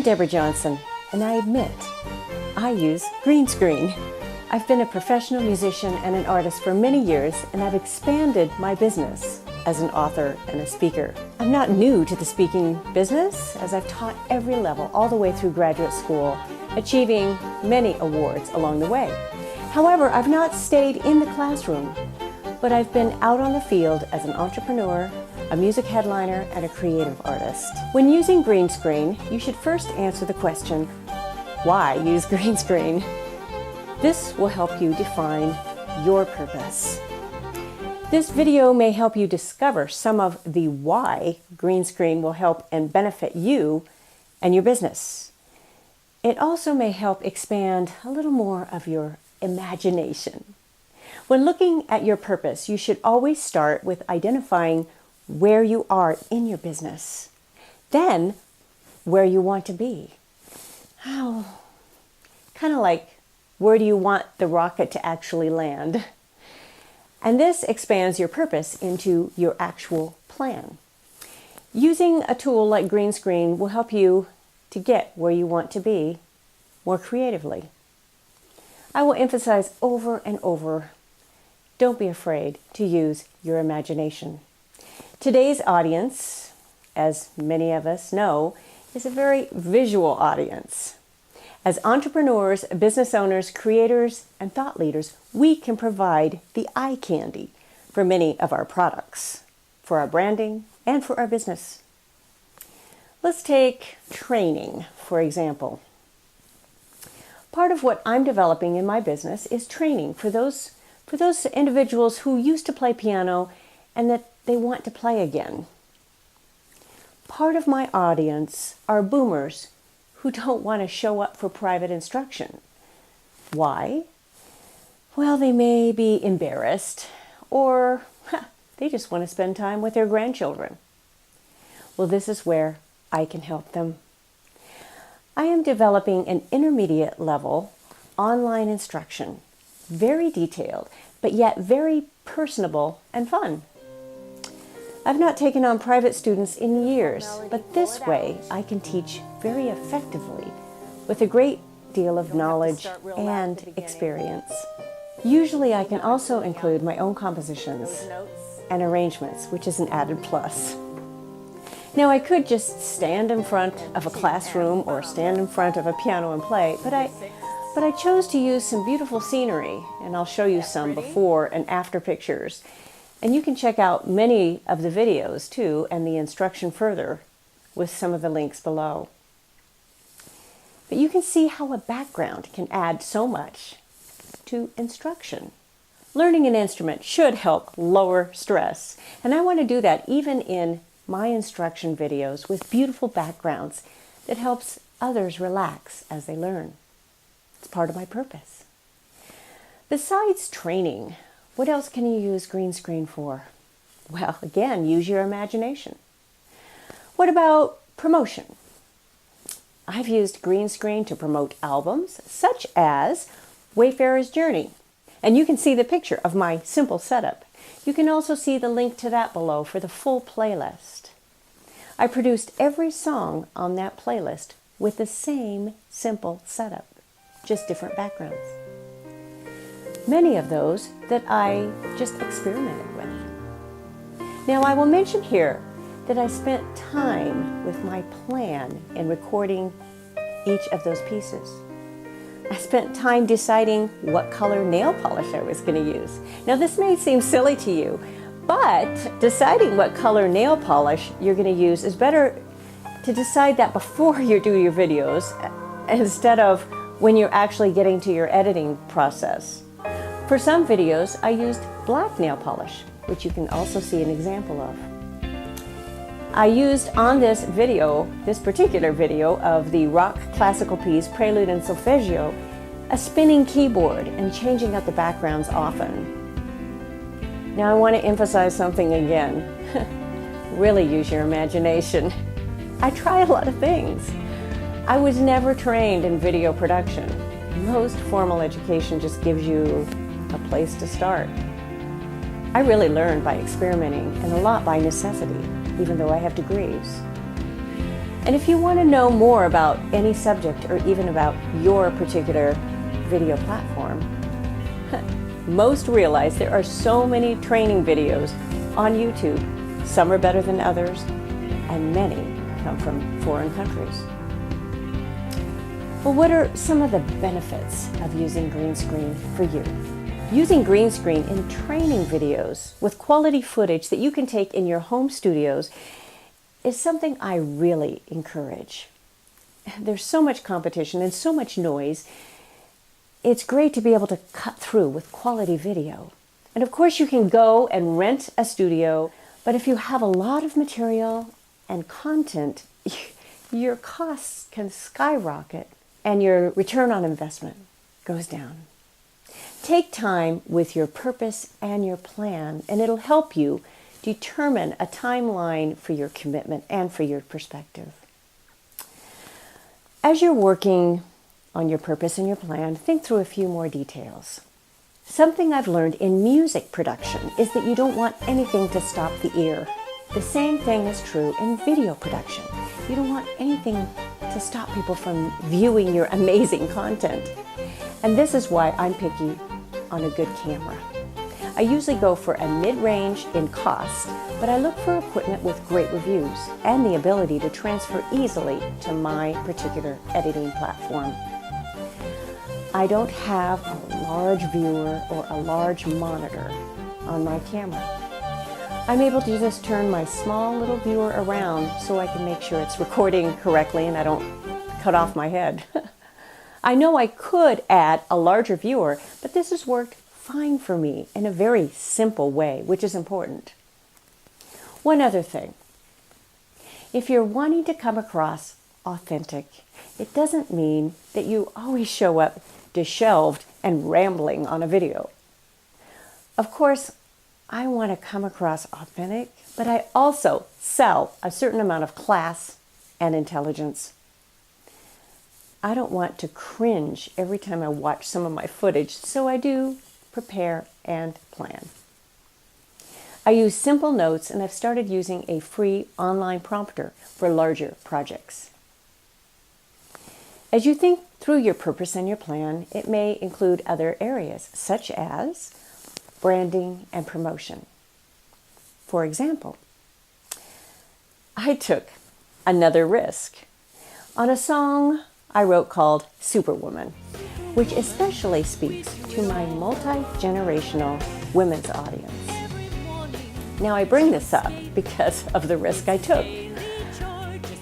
Deborah Johnson, and I admit, I use green screen. I've been a professional musician and an artist for many years, and I've expanded my business as an author and a speaker. I'm not new to the speaking business, as I've taught every level all the way through graduate school, achieving many awards along the way. However, I've not stayed in the classroom, but I've been out on the field as an entrepreneur, a music headliner, and a creative artist. When using green screen, you should first answer the question, why use green screen? This will help you define your purpose. This video may help you discover some of the why green screen will help and benefit you and your business. It also may help expand a little more of your imagination. When looking at your purpose, you should always start with identifying where you are in your business, then where you want to be. Kind of like, where do you want the rocket to actually land? And this expands your purpose into your actual plan. Using a tool like green screen will help you to get where you want to be more creatively. I will emphasize over and over, don't be afraid to use your imagination. Today's audience, as many of us know, is a very visual audience. As entrepreneurs, business owners, creators, and thought leaders, we can provide the eye candy for many of our products, for our branding, and for our business. Let's take training, for example. Part of what I'm developing in my business is training for those individuals who used to play piano and that they want to play again. Part of my audience are boomers who don't want to show up for private instruction. Why? Well, they may be embarrassed, or they just want to spend time with their grandchildren. Well, this is where I can help them. I am developing an intermediate level online instruction, very detailed, but yet very personable and fun. I've not taken on private students in years, but this way I can teach very effectively with a great deal of knowledge and experience. Usually I can also include my own compositions and arrangements, which is an added plus. Now I could just stand in front of a classroom or stand in front of a piano and play, but I chose to use some beautiful scenery, and I'll show you some before and after pictures. And you can check out many of the videos too, and the instruction further with some of the links below. But you can see how a background can add so much to instruction. Learning an instrument should help lower stress, and I want to do that even in my instruction videos with beautiful backgrounds that helps others relax as they learn. It's part of my purpose. Besides training, what else can you use green screen for? Well, again, use your imagination. What about promotion? I've used green screen to promote albums such as Wayfarer's Journey. And you can see the picture of my simple setup. You can also see the link to that below for the full playlist. I produced every song on that playlist with the same simple setup, just different backgrounds. Many of those that I just experimented with. Now I will mention here that I spent time with my plan in recording each of those pieces. I spent time deciding what color nail polish I was going to use. Now this may seem silly to you, but deciding what color nail polish you're going to use is better to decide that before you do your videos instead of when you're actually getting to your editing process. For some videos, I used black nail polish, which you can also see an example of. I used on this video, this particular video of the rock classical piece Prelude and Solfeggio, a spinning keyboard and changing up the backgrounds often. Now I want to emphasize something again. Really use your imagination. I try a lot of things. I was never trained in video production. Most formal education just gives you a place to start. I really learned by experimenting and a lot by necessity, even though I have degrees. And if you want to know more about any subject or even about your particular video platform, most realize there are so many training videos on YouTube. Some are better than others, and many come from foreign countries. Well, what are some of the benefits of using green screen for you? Using green screen in training videos with quality footage that you can take in your home studios is something I really encourage. There's so much competition and so much noise. It's great to be able to cut through with quality video. And of course you can go and rent a studio, but if you have a lot of material and content, your costs can skyrocket and your return on investment goes down. Take time with your purpose and your plan, and it'll help you determine a timeline for your commitment and for your perspective. As you're working on your purpose and your plan, think through a few more details. Something I've learned in music production is that you don't want anything to stop the ear. The same thing is true in video production. You don't want anything to stop people from viewing your amazing content. And this is why I'm picky on a good camera. I usually go for a mid-range in cost, but I look for equipment with great reviews and the ability to transfer easily to my particular editing platform. I don't have a large viewer or a large monitor on my camera. I'm able to just turn my small little viewer around so I can make sure it's recording correctly and I don't cut off my head. I know I could add a larger viewer, but this has worked fine for me in a very simple way, which is important. One other thing. If you're wanting to come across authentic, it doesn't mean that you always show up disheveled and rambling on a video. Of course, I want to come across authentic, but I also sell a certain amount of class and intelligence. I don't want to cringe every time I watch some of my footage, so I do prepare and plan. I use simple notes, and I've started using a free online prompter for larger projects. As you think through your purpose and your plan, it may include other areas, such as branding and promotion. For example, I took another risk on a song I wrote called Superwoman, which especially speaks to my multi-generational women's audience. Now I bring this up because of the risk I took.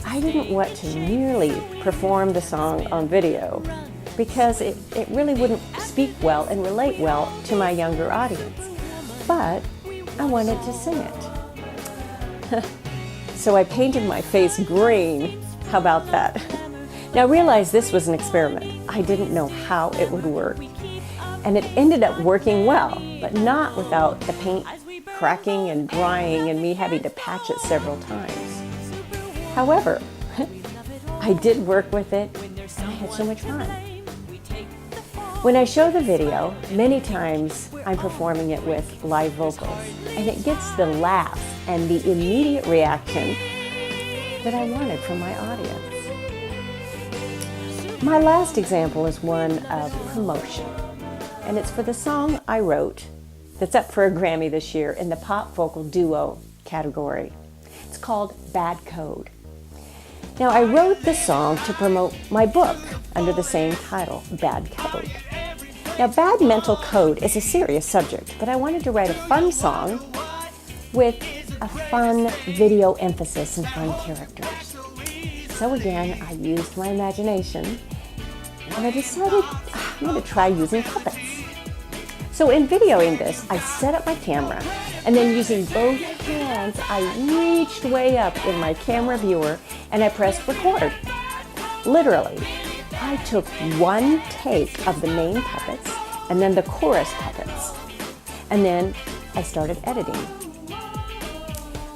I didn't want to merely perform the song on video because it really wouldn't speak well and relate well to my younger audience, but I wanted to sing it. So I painted my face green. How about that? Now realize this was an experiment. I didn't know how it would work. And it ended up working well, but not without the paint cracking and drying and me having to patch it several times. However, I did work with it and I had so much fun. When I show the video, many times I'm performing it with live vocals, and it gets the laughs and the immediate reaction that I wanted from my audience. My last example is one of promotion, and it's for the song I wrote that's up for a Grammy this year in the pop vocal duo category. It's called Bad Code. Now, I wrote this song to promote my book under the same title, Bad Code. Now, bad mental code is a serious subject, but I wanted to write a fun song with a fun video emphasis and fun characters. So again, I used my imagination, and I decided I'm going to try using puppets. So in videoing this, I set up my camera, and then using both hands, I reached way up in my camera viewer, and I pressed record. Literally, I took one take of the main puppets, and then the chorus puppets, and then I started editing.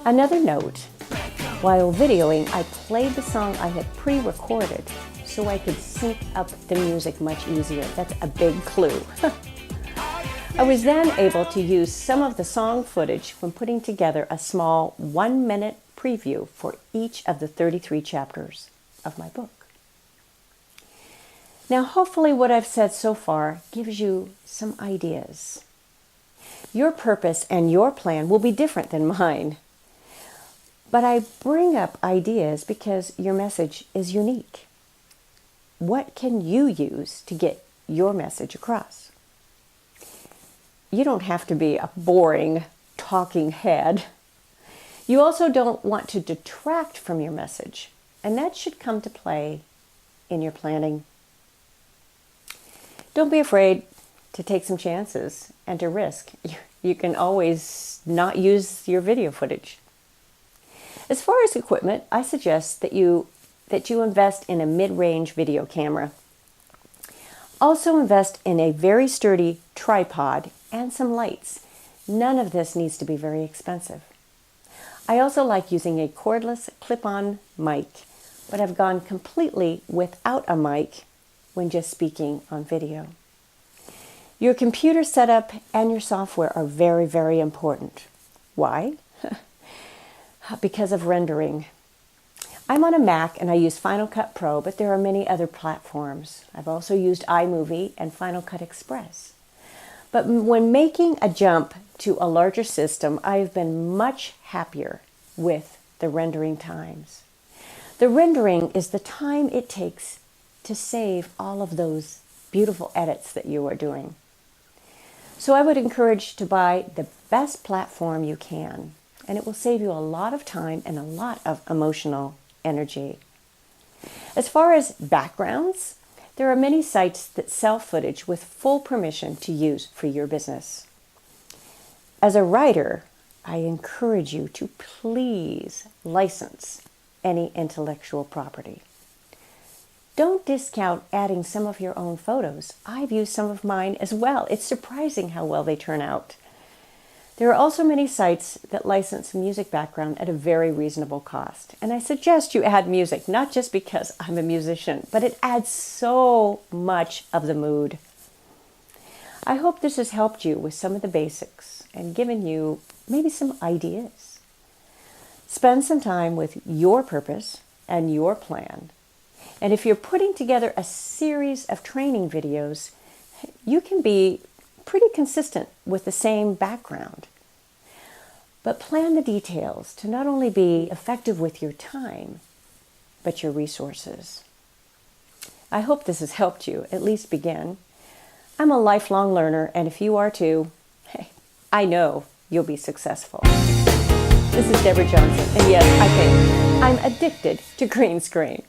Another note, while videoing, I played the song I had pre-recorded so I could sync up the music much easier. That's a big clue. I was then able to use some of the song footage when putting together a small 1-minute preview for each of the 33 chapters of my book. Now, hopefully what I've said so far gives you some ideas. Your purpose and your plan will be different than mine. But I bring up ideas because your message is unique. What can you use to get your message across? You don't have to be a boring talking head. You also don't want to detract from your message, and that should come to play in your planning. Don't be afraid to take some chances and to risk. You can always not use your video footage. As far as equipment, I suggest that you invest in a mid-range video camera. Also invest in a very sturdy tripod and some lights. None of this needs to be very expensive. I also like using a cordless clip-on mic, but I've gone completely without a mic when just speaking on video. Your computer setup and your software are very, very important. Why? Because of rendering. I'm on a Mac and I use Final Cut Pro, but there are many other platforms. I've also used iMovie and Final Cut Express. But when making a jump to a larger system, I've been much happier with the rendering times. The rendering is the time it takes to save all of those beautiful edits that you are doing. So I would encourage to buy the best platform you can, and it will save you a lot of time and a lot of emotional energy. As far as backgrounds, there are many sites that sell footage with full permission to use for your business. As a writer, I encourage you to please license any intellectual property. Don't discount adding some of your own photos. I've used some of mine as well. It's surprising how well they turn out. There are also many sites that license music background at a very reasonable cost. And I suggest you add music, not just because I'm a musician, but it adds so much of the mood. I hope this has helped you with some of the basics and given you maybe some ideas. Spend some time with your purpose and your plan. And if you're putting together a series of training videos, you can be pretty consistent with the same background. But plan the details to not only be effective with your time, but your resources. I hope this has helped you at least begin. I'm a lifelong learner, and if you are too, hey, I know you'll be successful. This is Deborah Johnson, and yes, I think I'm addicted to green screen.